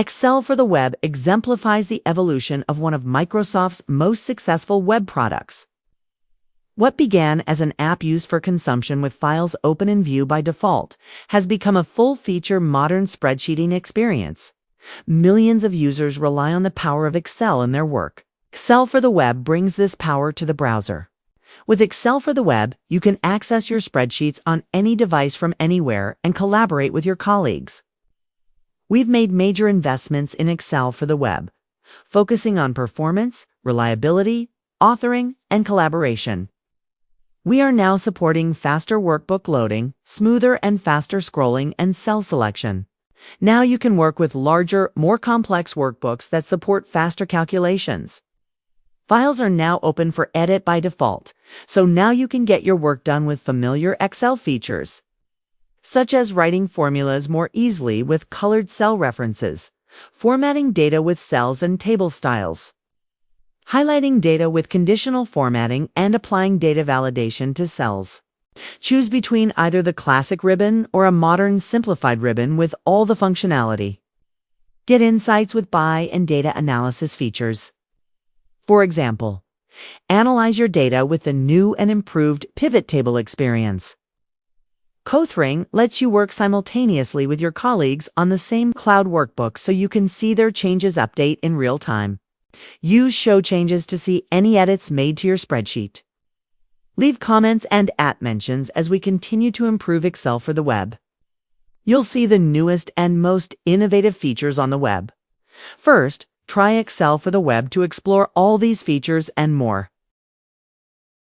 Excel for the web exemplifies the evolution of one of Microsoft's most successful web products. What began as an app used for consumption with files open in View by default has become a full-feature modern spreadsheeting experience. Millions of users rely on the power of Excel in their work. Excel for the web brings this power to the browser. With Excel for the web, you can access your spreadsheets on any device from anywhere and collaborate with your colleagues. We've made major investments in Excel for the web, focusing on performance, reliability, authoring, and collaboration. We are now supporting faster workbook loading, smoother and faster scrolling, and cell selection. Now you can work with larger, more complex workbooks that support faster calculations. Files are now open for edit by default, so now you can get your work done with familiar Excel features, such as writing formulas more easily with colored cell references, formatting data with cells and table styles, highlighting data with conditional formatting, and applying data validation to cells. Choose between either the classic ribbon or a modern simplified ribbon with all the functionality. Get insights with by and data analysis features. For example, analyze your data with the new and improved pivot table experience. Cothring lets you work simultaneously with your colleagues on the same cloud workbook so you can see their changes update in real time. Use Show Changes to see any edits made to your spreadsheet. Leave comments and @mentions as we continue to improve Excel for the web. You'll see the newest and most innovative features on the web. First, try Excel for the web to explore all these features and more.